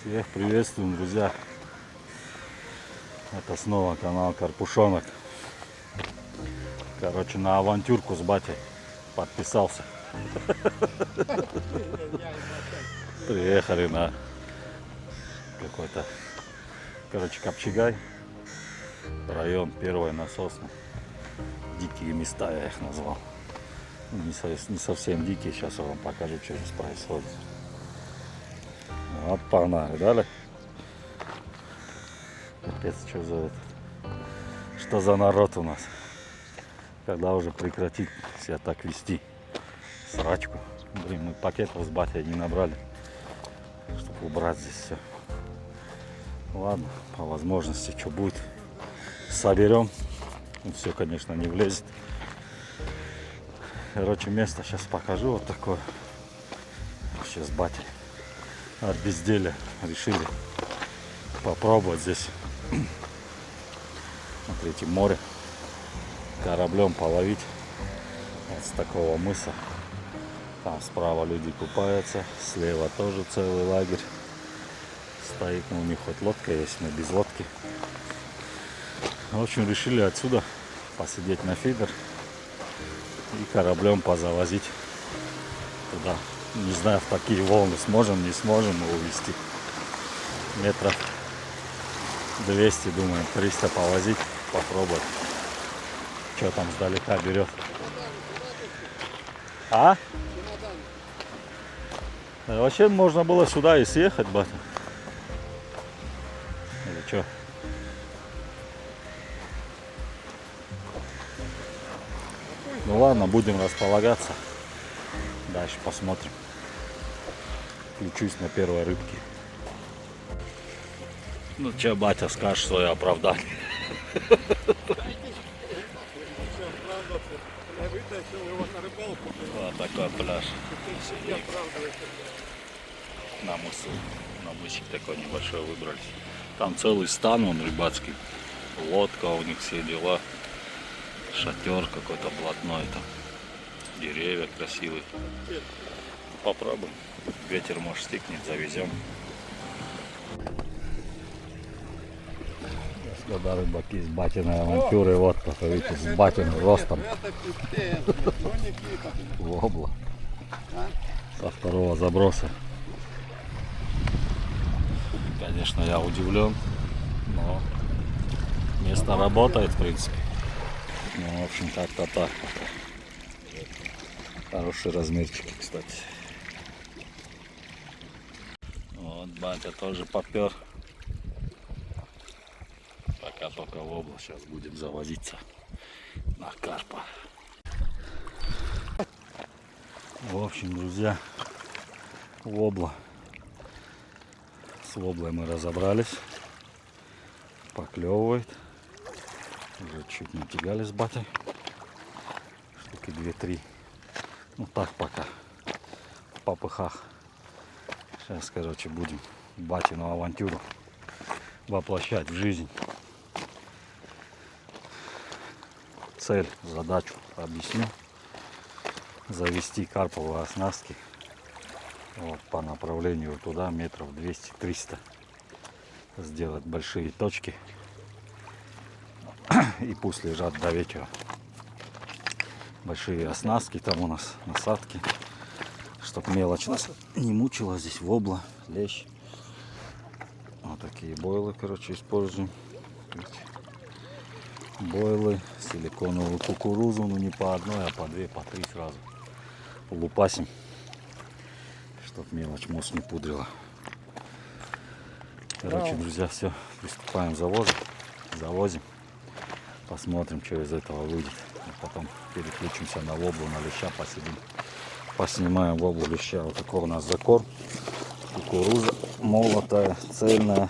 Всех приветствуем, друзья. Это снова канал Карпушонок. Короче, на авантюрку с батей подписался. Приехали на какой-то, Копчегай. Район Первой Насосной. Дикие места я их назвал. Не совсем дикие. Сейчас я вам покажу, что здесь происходит. Вот погнали, дали. Капец, что за народ у нас. Когда уже прекратить себя так вести. Срачку. Блин, мы пакетов с батей не набрали, чтобы убрать здесь все. Ладно, по возможности, что будет, соберем. Все, конечно, не влезет. Короче, место сейчас покажу вот такое. Вообще с батей от безделия решили попробовать здесь. Смотрите, море. Кораблем половить. Вот с такого мыса. Там справа люди купаются. Слева тоже целый лагерь стоит. Ну, у них хоть лодка есть, но без лодки. В общем, решили отсюда посидеть на фидер и кораблем позавозить туда. Не знаю, в какие волны сможем, не сможем увезти. Метров 200, думаем, 300 повозить, попробовать. Что там сдалека берет. А? Вообще можно было сюда и съехать, батя. Или что? Ну ладно, будем располагаться. Дальше посмотрим. Включусь на первой рыбке. Ну че, батя, скажешь свое оправдание? Вот такой пляж. На мысу. На мысик такой небольшой выбрались. Там целый стан, он рыбацкий. Лодка у них, все дела. Шатер какой-то блатной там. Деревья красивые. Попробуем. Ветер, может, стикнет, завезем. Господа рыбаки, с батиной авантюры. Вот, посмотрите, с батиным ростом. Вобла. Со второго заброса. Конечно, я удивлен, но место работает, в принципе. Ну, в общем, как-то так. Хорошие размерчики, кстати. Вот батя тоже попер. Пока только в область. Сейчас будем завозиться на карпа. В общем, друзья, вобла. С воблой мы разобрались. Поклевывает. Уже чуть не тягали с батей. Штуки 2-3. Ну так пока. В попыхах. Сейчас, короче, будем батину авантюру воплощать в жизнь. Цель, задачу объясню. Завести карповые оснастки вот, по направлению туда метров 200-300. Сделать большие точки. И пусть лежат до вечера. Большие оснастки там у нас, насадки. Чтоб мелочь нас не мучила. Здесь вобла, лещ. Вот такие бойлы, короче, используем. Бойлы, силиконовую кукурузу, ну не по одной, а по две, по три сразу. Лупасим, чтоб мелочь мозг не пудрила. Короче, друзья, все, приступаем к завозу. Завозим. Посмотрим, что из этого выйдет. А потом переключимся на воблу, на леща посидим. Поснимаем воблу, леща. Вот такой у нас закорм. Кукуруза молотая, цельная.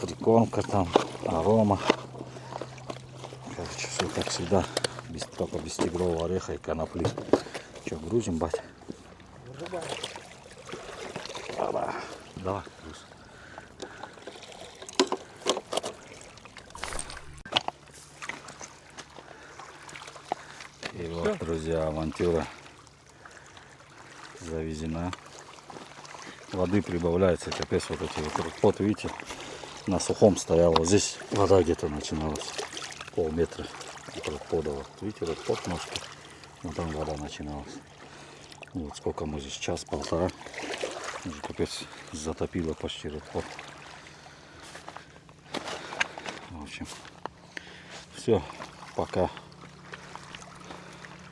Прикормка там, арома. Короче, все как всегда. Только без тигрового ореха и конопли. Че, грузим, бать? Давай, груз. И вот, друзья, авантюра завезена. воды прибавляется, капец, вот эти вот пот, видите, на сухом стоял, вот здесь вода где-то начиналась, полметра от пода, вот, видите, вот пот ножки, вот там вода начиналась. Вот сколько мы здесь, час-полтора, уже капец затопило почти этот пот. В общем, все, пока.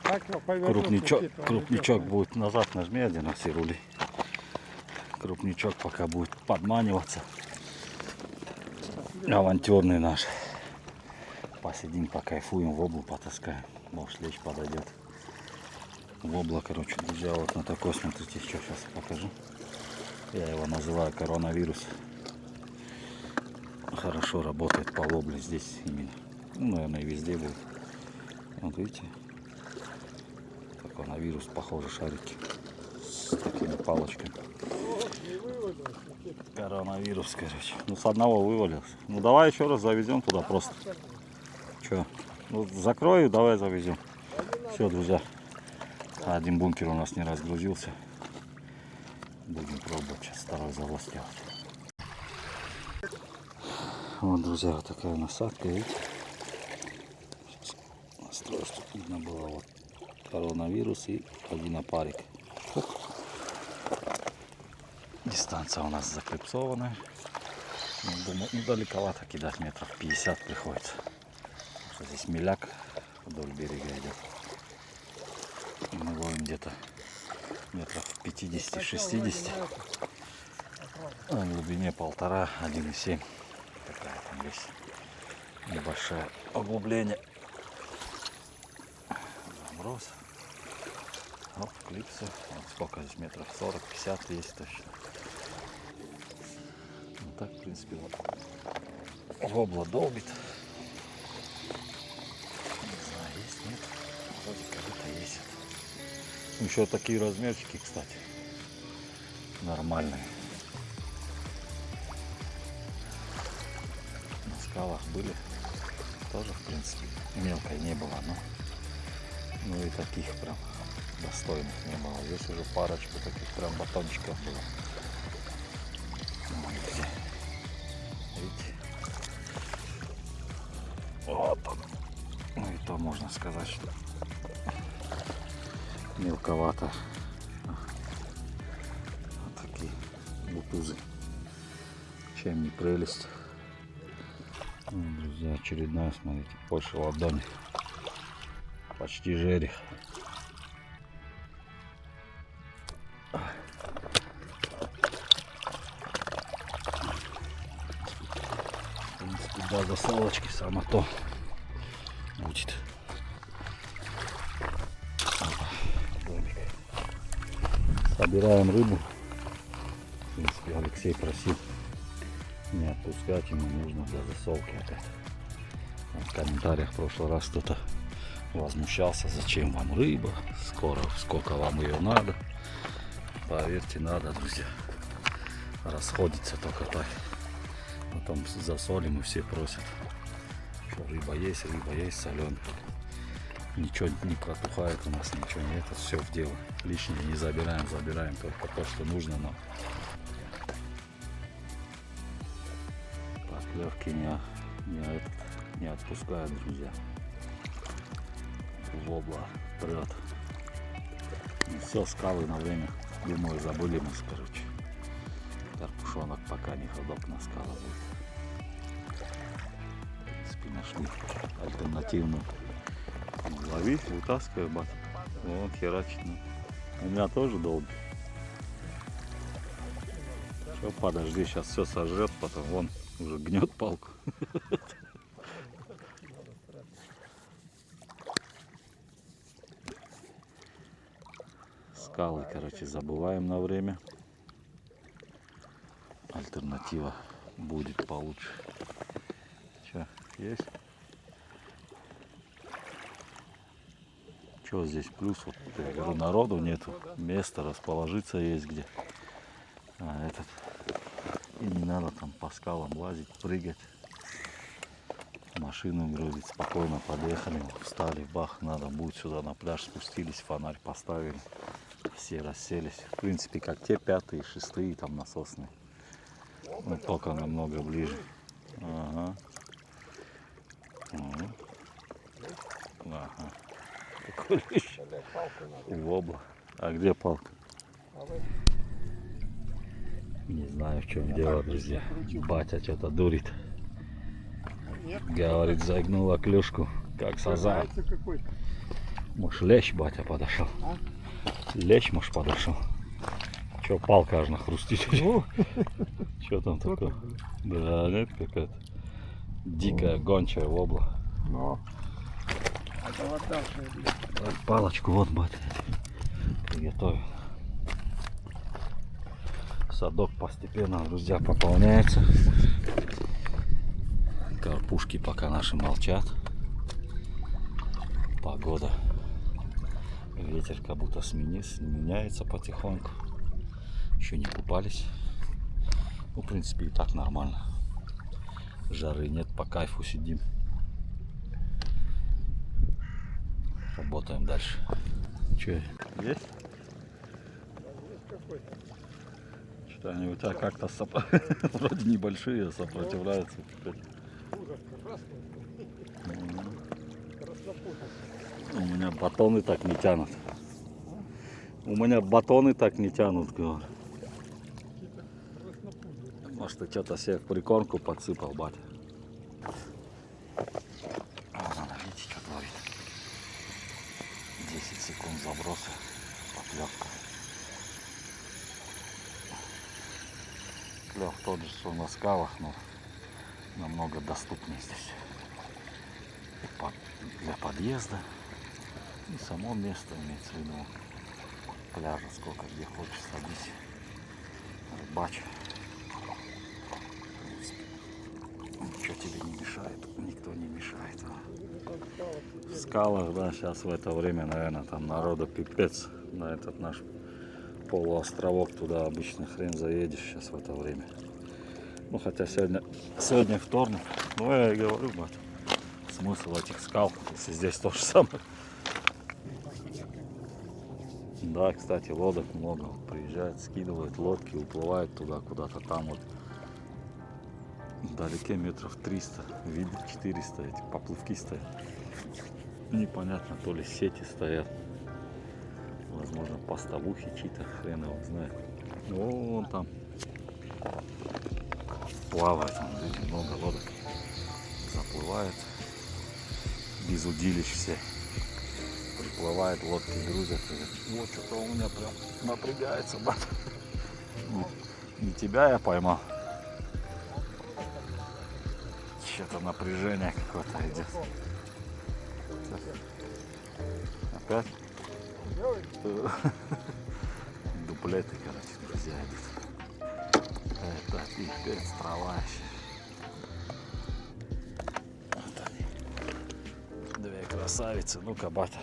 Крупничок будет назад, нажми один на все рули. Крупничок пока будет подманиваться. Авантюрный наш. Посидим, покайфуем, воблу потаскаем. Может, лечь подойдет. Вобла, короче, друзья, вот на такой, смотрите, что сейчас покажу. Я его называю коронавирус. Хорошо работает по вобле здесь именно. Ну, наверное, и везде будет. Вот видите, коронавирус, похоже, шарики с такими палочками. Коронавирус, короче. Ну, с одного вывалился. Ну, давай еще раз завезем туда просто. Че? Ну, закрою, давай завезем. Все, друзья. Один бункер у нас не разгрузился. Будем пробовать сейчас второй завоз делать. Вот, друзья, вот такая насадка, видите? Сейчас настрою, чтобы видно было. Вот коронавирус и один опарик. Фух. Дистанция у нас заклипсованная. Думаю, далековато кидать, метров 50 приходится. Здесь миляк вдоль берега идет. Мы ловим где-то метров 50-60. А на глубине 1,5-1,7. Такая там есть небольшое углубление. Заброс. Оп, клипсы. Вот сколько здесь, метров 40-50 есть точно. Ну так, в принципе, вот. Вобла долбит. Не знаю, есть, нет. Вроде как-то есть. Еще такие размерчики, кстати. Нормальные. На скалах были. Тоже, в принципе, мелкой не было, но ну и таких прям достойных не было. Здесь уже парочку таких прям батончиков было. Видите? Вот он. Ну и то можно сказать, что мелковато. Вот такие бутузы. Чем не прелесть. Ну, друзья, очередная, смотрите, больше ладони. Почти жерех. В принципе, да, засолочки само то будет. Собираем рыбу. В принципе, Алексей просил не отпускать, ему нужно для засолки опять. В комментариях в прошлый раз кто-то возмущался, зачем вам рыба, сколько вам ее надо. Поверьте, надо, друзья. Расходится только так. Потом засолим, и все просят, что рыба есть, соленая. Ничего не протухает у нас, ничего нет, это все в дело. Лишнее не забираем, забираем только то, что нужно нам. Поклевки не отпускают, друзья. Вобла прет. Ну, все, скалы на время, думаю, забыли мы, короче. Карпушонок пока не ходок на скалы будет. В принципе, нашли альтернативную. Лови, вытаскивай, бат. Вот, херачит. У меня тоже долго. Что, подожди, сейчас все сожрет, потом вон уже гнет палку. Скалы, короче, забываем на время. Альтернатива будет получше. Че, есть? Что здесь плюс? Вот, я говорю, народу нету, места расположиться есть где. А этот и не надо там по скалам лазить, прыгать, машину грузить. Спокойно подъехали, встали, бах, надо будет сюда на пляж, спустились, фонарь поставили. все расселись. В принципе, как те пятые, шестые там насосные. Но только намного ближе. Ага. Ага. Такой лещ. Вобла. А где палка? Не знаю, в чем дело, друзья. Батя что-то дурит. Говорит, загнула клюшку, как сазан. Может, лещ, батя, подошел? Лещ, может, подошел? Че, палка аж нахрустит? Что там такое? Да, нет, какая-то дикая гончая вобла. Так, палочку вот, батя, приготовил. Садок постепенно, друзья, пополняется. Карпушки пока наши молчат. Погода. Ветер как будто меняется потихоньку. Еще не купались. Ну, в принципе, и так нормально. Жары нет, по кайфу сидим. Работаем дальше. Че, есть? Что они у тебя как-то вроде небольшие, сопротивляются. У меня батоны так не тянут. У меня батоны так не тянут, говорю. Может, ты что-то себе в прикормку подсыпал, батя. Видите, что творит. 10 секунд заброса. Поклевка. Клев тот же, что на скалах, но намного доступнее здесь. Для подъезда. И само место имеется в виду. Пляжа сколько, где хочешь, садись. Рыбачь. Ничего тебе не мешает, никто не мешает. В скалах, да, сейчас в это время, наверное, там народу пипец. На этот наш полуостровок, туда обычно хрен заедешь сейчас в это время. Ну, хотя сегодня вторник. Ну, я и говорю, батя, смысл этих скал, если здесь то же самое. Да, кстати, лодок много. Приезжают, скидывают лодки, уплывают туда, куда-то там вот. Вдалеке метров 300, видно 400, эти поплывки стоят. Непонятно, то ли сети стоят. Возможно, поставухи чьи-то, хрен его знает. Вон там плавает, там люди, много лодок. Заплывает. Без удилищ все. Приплывает, лодки грузят. Вот что-то у меня прям напрягается, брат. Не тебя я поймал. Что-то напряжение какое-то идет. Опять? Дуплеты, короче, друзья, идут. Это пипец, трава еще. Вот они. Две красавицы, ну-ка, бата.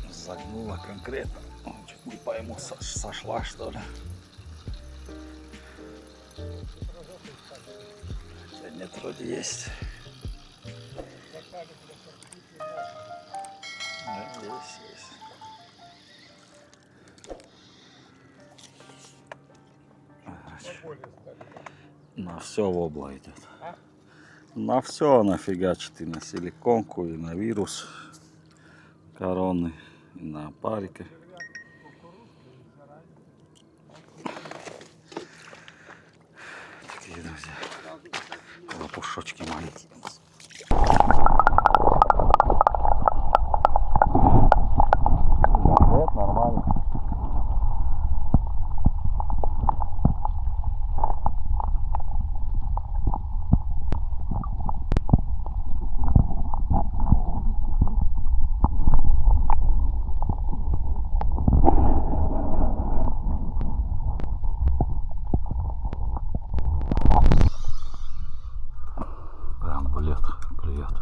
Загнула конкретно. Чуть не пойму, сошла что ли. Нет, вроде есть. Да, есть. На все вобла идет. На все нафигачит, и на силиконку, и на вирус коронный, и на опарика. Такие, друзья, лопушочки маленькие. Вот, нормально. Клюет.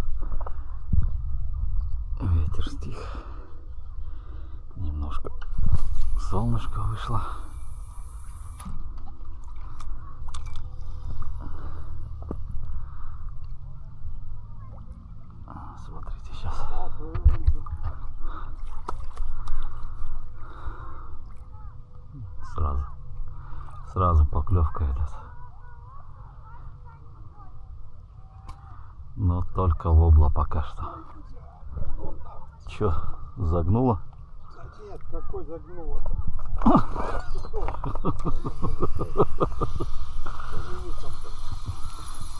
Ветер стих. Немножко солнышко вышло. Смотрите. Сразу поклевка идет. Но только вобла пока что. Чё, загнуло? Нет, какой загнуло?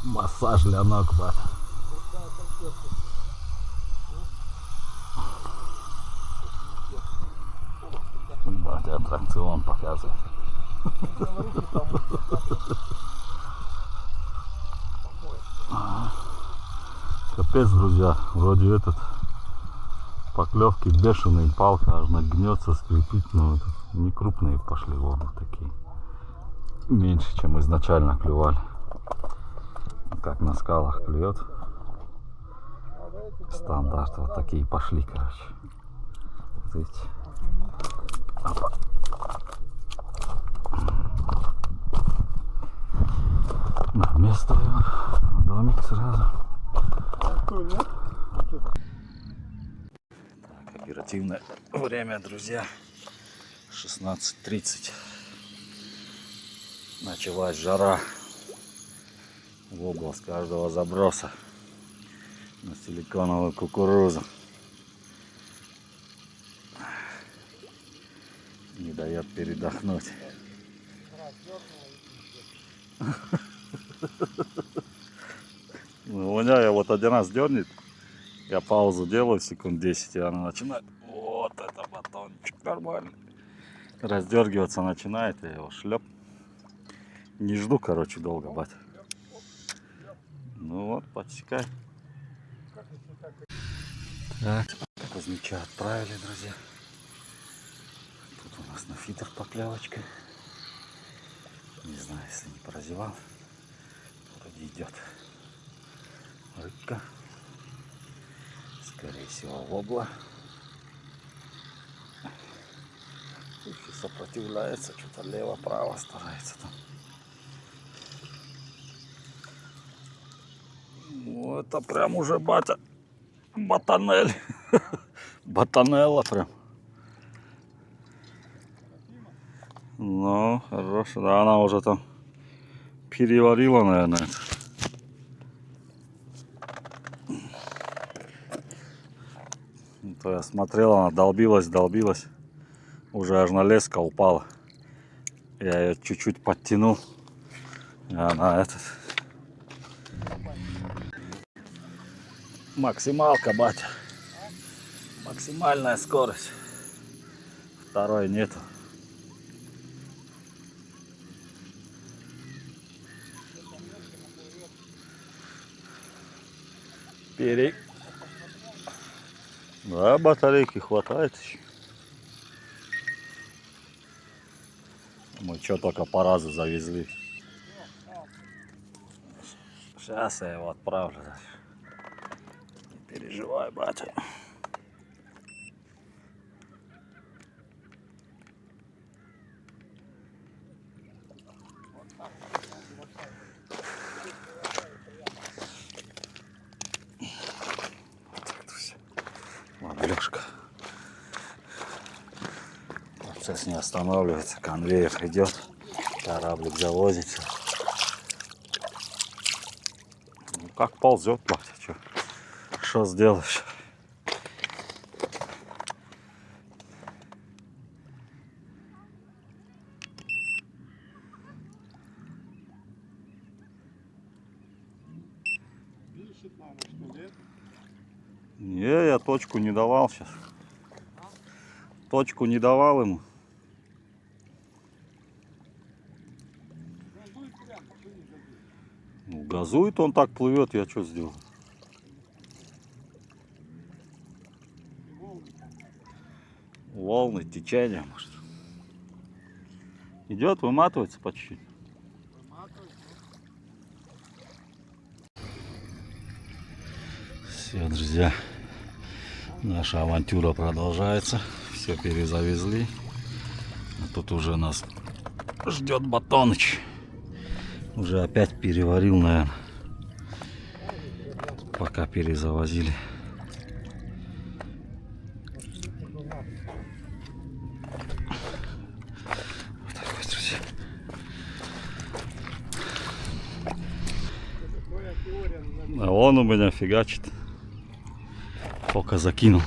Массаж для ног, бат. Батя аттракцион показывает. Капец, друзья, вроде этот поклевки бешеные, палка аж нагнется, скрипит, но это не крупные пошли воблы такие. Меньше, чем изначально клювали. Как на скалах клюет. Стандарт, вот такие пошли, короче. Видите? Опа. На место его, на домик сразу. Так, оперативное время, друзья. 16:30. Началась жара. Вобла с каждого заброса на силиконовую кукурузу. Не дает передохнуть. У меня я вот один раз дернет, я паузу делаю секунд 10, и она начинает. Вот это батончик нормально. Раздергиваться начинает, я его шлеп. Не жду, короче, долго, бать. Ну вот, подсекай. Так, Кузьмича отправили, друзья. Тут у нас на фидер поклевочка. Не знаю, если не прозевал. Вроде идет рыбка. Скорее всего, вобла. Еще сопротивляется, что-то лево-право старается там. Ну, это прям уже батя. Батанель. Батанелла прям. Ну, хорошо. Да, она уже там переварила, наверное, это. То я смотрел, она долбилась. Уже аж на леска упала. Я ее чуть-чуть подтянул. И она этот. Максималка, батя. Максимальная скорость. Второй нету. Да, батарейки хватает еще. Мы что только по разу завезли. Сейчас я его отправлю. Не переживай, батя. Лёшка. Процесс не останавливается, конвейер идет, кораблик завозится. Ну, как ползет, батя, что сделаешь? Не, я точку не давал сейчас. Точку не давал ему. Ну, газует он, так плывет, я что сделал? Волны, течение, может. Идет, выматывается по чуть-чуть. Все, друзья, наша авантюра продолжается. Все перезавезли. А тут уже нас ждет Батоныч. Уже опять переварил, наверное. Пока перезавозили. Вот так вот, друзья. А он у меня фигачит. Только закинул.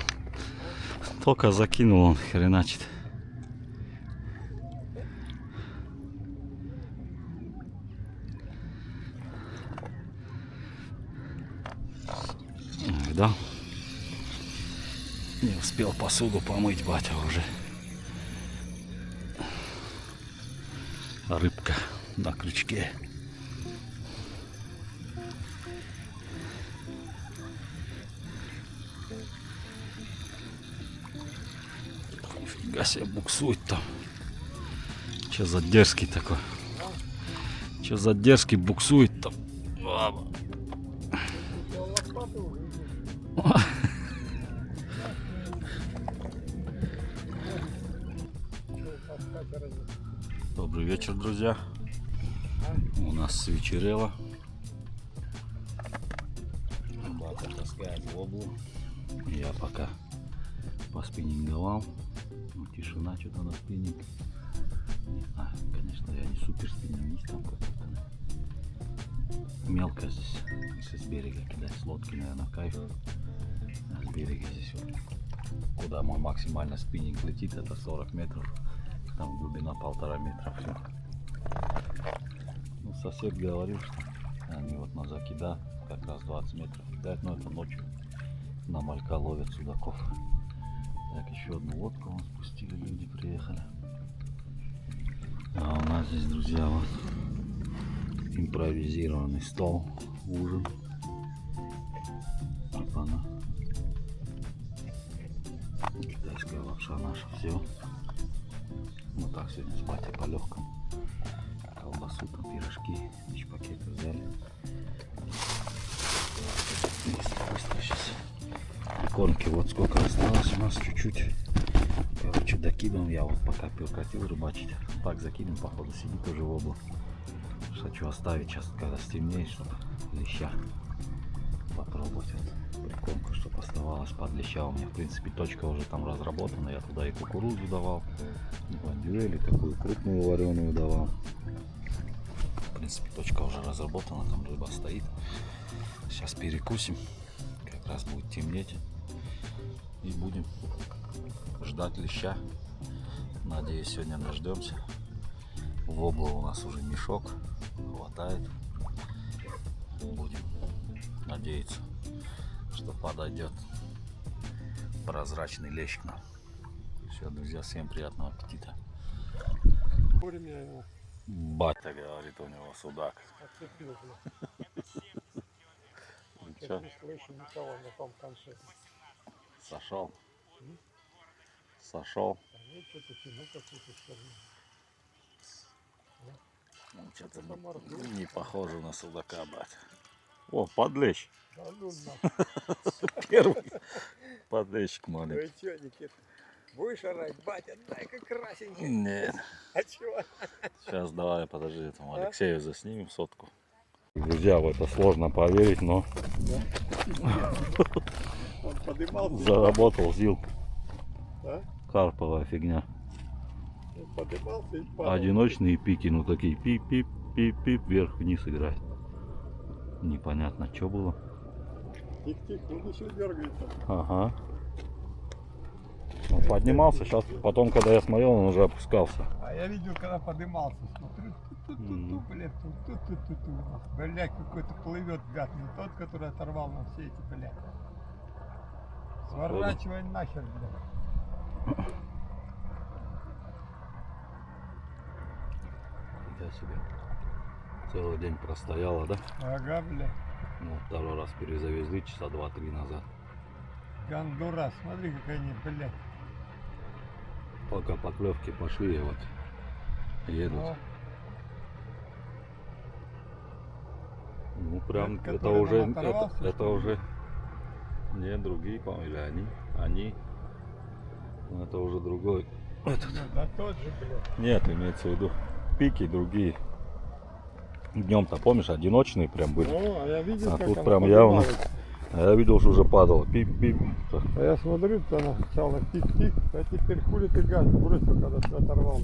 Только закинул, он хреначит. Да? Не успел посуду помыть, батя уже. Рыбка на крючке. Нифига себе буксует там. Че за дерзкий такой? Че за дерзкий буксует там? Добрый вечер, друзья. У нас свечерело. Батя таскает воблу. Я пока поспиннинговал. Ну, тишина что-то на спиннинг. Не знаю, конечно, я не супер спиннингист, там какой-то мелко здесь. Если с берега кидать с лодки, наверное, кайф. А с берега здесь вот, куда мой максимально спиннинг летит, это 40 метров. Там глубина 1,5 метра. Все. Ну, сосед говорил, что они вот на закида как раз 20 метров кидают, но это ночью на малька ловят судаков. Так, еще одну лодку вон спустили, люди приехали. А у нас здесь, друзья, вот импровизированный стол, ужин. Опа-на. Китайская лапша наша, все. Ну так сегодня с батей по легкому. Колбасу, там пирожки, еще пакеты взяли. Быстро сейчас. Иконки вот сколько осталось у нас, чуть-чуть. Короче, докидываем. Я вот пока прекратил рыбачить. Так закинем, походу сидит уже в облаке. Хочу оставить сейчас, когда стемнеет, чтобы леща попробовать. Вот прикормку, чтобы оставалось под леща. У меня, в принципе, точка уже там разработана. Я туда и кукурузу давал, и бандюэль, и такую крупную вареную давал. В принципе, точка уже разработана, там рыба стоит. Сейчас перекусим. Как раз будет темнеть. И будем ждать леща. Надеюсь, сегодня дождемся. В облу у нас уже мешок. Хватает. Будем надеяться, что подойдет прозрачный лещ к нам. Все, друзья, всем приятного аппетита. Вовремя его Батя говорит, у него судак. отцепил. Чё? Я не слышу никого на том конце. Сошел. Сошел. А нет, что-то тяну какую-то сторону. Ну, что-то не похоже на судака, батя. О, подлещ. Да ну нахуй. Первый подлещик Ну маленький. и чё, Никита? Будешь орать, батя, дай-ка красенький. Нет. А чего? Сейчас давай, подожди, этому Алексею заснимем сотку. Друзья, в это сложно поверить, но Он подымался. заработал ЗИЛ. Да? Карповая фигня. Он подымался и падал. Одиночные пики, ну такие пип-пип-пип-пип, вверх-вниз играть. Непонятно, что было. Тихо-тихо, он еще дергается. Ага. Он поднимался, сейчас потом, когда я смотрел, он уже опускался. А я видел, когда подымался, смотрю, ту-ту-ту, блядь, ту-ту-ту-ту. Блядь, какой-то плывет гад, не тот, который оторвал нам все эти, блядь. Сворачивай нахер, блядь. Я себе целый день простояла, да? Ага, блядь. Ну, второй раз перезавезли часа 2-3 назад. Гондурас, смотри, как они, блядь. Пока поклевки пошли, вот едут. О, Ну прям Этот, это который уже, нам оторвался, это что ли? уже не другие, по-моему, или они. Ну, это уже другой. Этот. ну, да тот же, блядь. Нет, имеется в виду пики другие. Днем-то, помнишь, одиночные прям были. О, а я видел, А как тут она прям явно. поднималась. А я видел, что уже падало. Пип-пип. А я смотрю, то она сначала тик-тик, а теперь хули ты газ бросил, когда ты оторвал.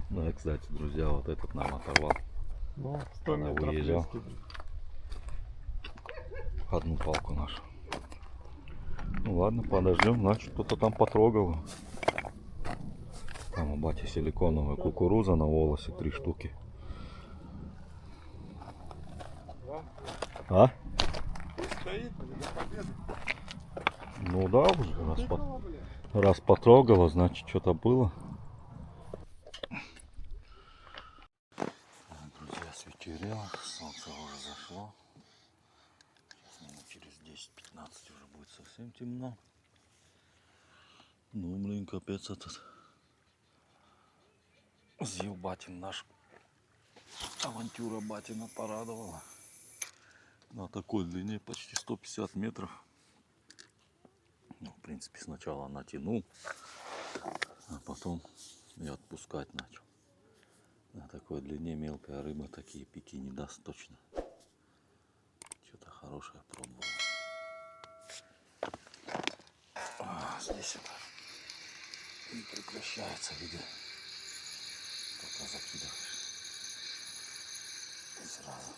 Ну и, кстати, друзья, вот этот нам оторвал. Ну, 100 Она метров выезжал. лески. одну палку нашу. Ну ладно, подождем, значит кто-то там потрогал. Там у бати силиконовая кукуруза на волосе 3 штуки. А? Стоит, блин, до победы. Ну да, уже Тыкала, блин. раз потрогала, значит что-то было. Друзья, свечерело, солнце уже зашло. Сейчас, наверное, через 10-15 уже будет совсем темно. Ну, блин, капец этот. Зил батин наш. Авантюра батина порадовала. На такой длине почти 150 метров. Ну, в принципе, сначала натянул, а потом и отпускать начал. На такой длине мелкая рыба такие пики не даст точно. Что-то хорошее пробовал. А, здесь это не прекращается, видишь. Только закидываешь. И сразу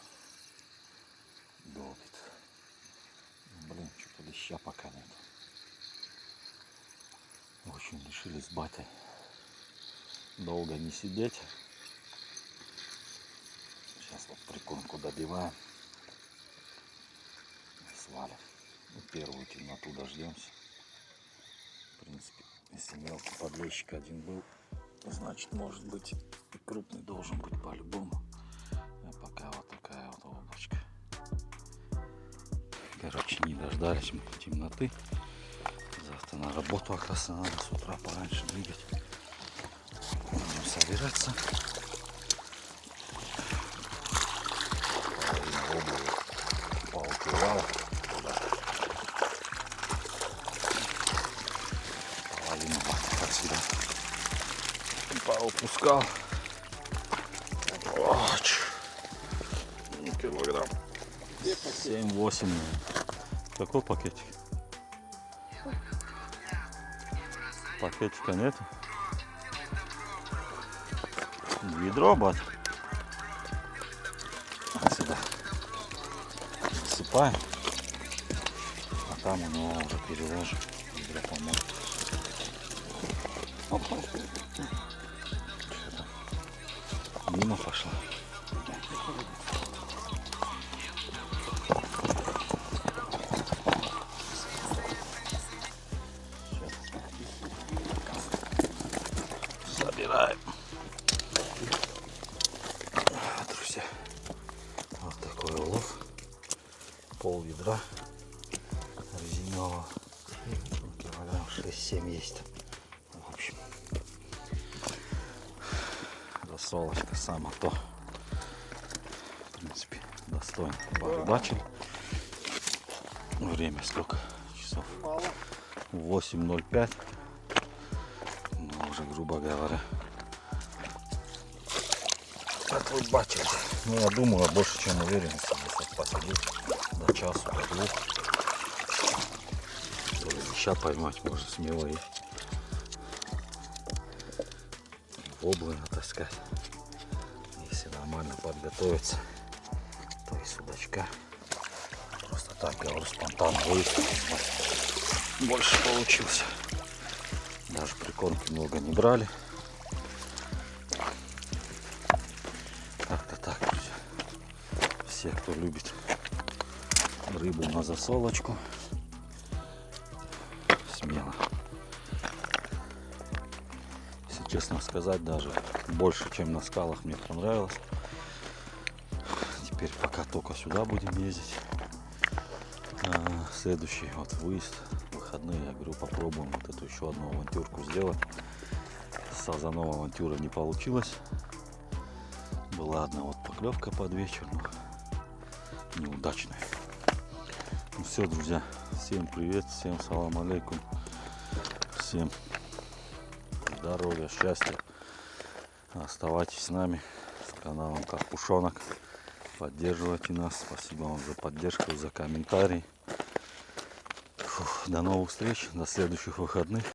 долбит. Блин, что-то леща пока нет. В общем, решили с батей долго не сидеть. Сейчас вот прикормку добиваем. Свалим. Ну, первую темноту дождемся. В принципе, если мелкий подлещик один был, значит, может быть, и крупный должен быть по-любому. А пока вот такая вот облачко. Короче, не дождались мы темноты. Завтра на работу, оказывается, надо с утра пораньше двигать. Будем собираться. Половина обуви поукрывал туда. Половину вот отсюда поупускал. Килограмм 7-8. Какой пакетик? Пакетика нет. Ведро, бат. Сюда засыпаем. А там у него уже переложим. Ведро поможет. Что-то мимо пошла. Собираем. Друзья, вот такой улов. Пол ведра резинового. Килограмм 6-7 есть. В общем, засолочка сама то. В принципе, достойно порыбачили. Время сколько часов? 8:05. Ну, уже, грубо говоря, отрыбачили. Ну, я думаю, больше чем уверен, если посадить до часу, до 2. Сейчас поймать можно смело и воблы натаскать. Если нормально подготовиться, то и судачка. Просто так, говорю, спонтанно выставил. Больше получился. Даже прикормки много не брали. Как-то так, друзья. Все, кто любит рыбу на засолочку, смело. Если честно сказать, даже больше, чем на скалах, мне понравилось. Теперь пока только сюда будем ездить. Следующий вот выезд, выходные, я говорю, попробуем вот эту еще одну авантюрку сделать. С сазаном авантюра не получилось. Была одна вот поклевка под вечер, но неудачная. Ну все, друзья, всем привет, всем салам алейкум, всем здоровья, счастья. Оставайтесь с нами, с каналом Карпушонок. Поддерживайте нас. Спасибо вам за поддержку, за комментарии. Фух, до новых встреч, до следующих выходных.